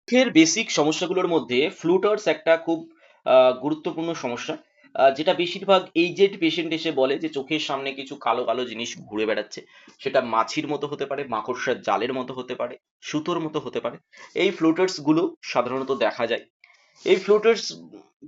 চোখের বেসিক সমস্যাগুলোর মধ্যে ফ্লুটার্স একটা খুব গুরুত্বপূর্ণ সমস্যা, যেটা বেশিরভাগ এইজেড পেশেন্ট এসে বলে যে চোখের সামনে কিছু কালো কালো জিনিস ঘুরে বেড়াচ্ছে। সেটা মাছির মতো হতে পারে, মাকড়সার জালের মতো হতে পারে, সুতোর মতো হতে পারে। এই ফ্লুটার্স গুলো সাধারণত দেখা যায়। এই ফ্লুটার্স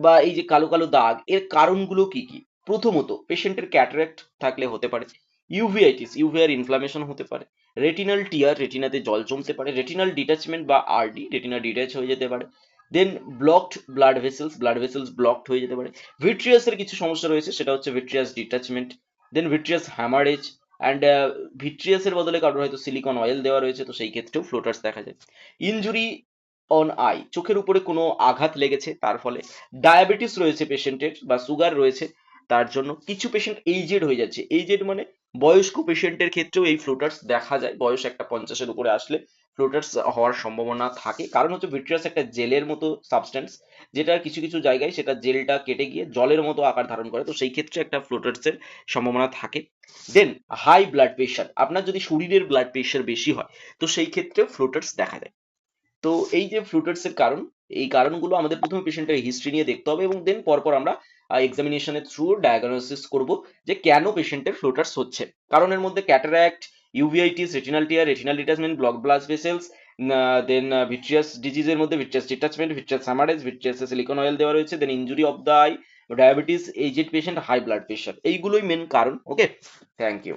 বা এই যে কালো কালো দাগ, এর কারণগুলো কি কি? প্রথমত, পেশেন্টের ক্যাটারাক্ট থাকলে হতে পারে। ইউভিআইটিস, ইউভিআর ইনফ্লামেশন হতে পারে। রেটিনাল টিয়ার, রেটিনাতে জল জমতে পারে। রেটিনাল ডিটাচমেন্ট বা আরডি, রেটিনা ডিটাচ হয়ে যেতে পারে। Then blocked blood vessels, blood vessels blocked হয়ে যেতে পারে। ভিট্রিয়াসের কিছু সমস্যা রয়েছে, সেটা হচ্ছে vitreous detachment. Then vitreous haemorrhage. And ভিট্রিয়াসের বদলে কারোর হয়তো সিলিকন অয়েল দেওয়া রয়েছে, তো সেই ক্ষেত্রেও ফ্লোটার্স দেখা যায়। ইনজুরি অন আই, চোখের উপরে কোনো আঘাত লেগেছে তার ফলে। ডায়াবেটিস রয়েছে পেশেন্টের বা সুগার রয়েছে, তার জন্য। কিছু পেশেন্ট এইজেড হয়ে যাচ্ছে, এইজেড মানে বয়স্ক পেশেন্টের ক্ষেত্রেও এই ফ্লোটার্স দেখা যায়। বয়স একটা 50-এর উপরে আসলে ফ্লোটার্স হওয়ার সম্ভাবনা থাকে, কারণ হচ্ছে ভিট্রিয়াস একটা জেলের মতো সাবস্টেন্স, যেটা কিছু কিছু জায়গায় সেটা জেলটা কেটে গিয়ে জলের মতো আকার ধারণ করে, তো সেই ক্ষেত্রে একটা ফ্লোটার্সের সম্ভাবনা থাকে। দেন হাই ব্লাড প্রেশার, আপনার যদি শরীরের ব্লাড প্রেশার বেশি হয়, তো সেই ক্ষেত্রেও ফ্লোটার্স দেখা যায়। তো এই যে ফ্লুটার্স এর কারণ, এই কারণগুলো আমাদের প্রথমে পেশেন্টের হিস্ট্রি নিয়ে দেখতে হবে, এবং দেন পরপর আমরা এক্সামিনেশনের থ্রু ডায়াগনোসিস করব যে কেন পেশেন্টের ফ্লুটার্স হচ্ছে। কারণের মধ্যে cataract, uveitis, retinal tear, retinal detachment, block blood vessels, then vitreous ডিজিজের মধ্যে vitreous detachment, vitreous haemorrhage, vitreous silicon oil দেওয়া রয়েছে, then injury of the eye, diabetes, aged patient, high blood pressure, এইগুলোই মেন কারণ। Okay, thank you.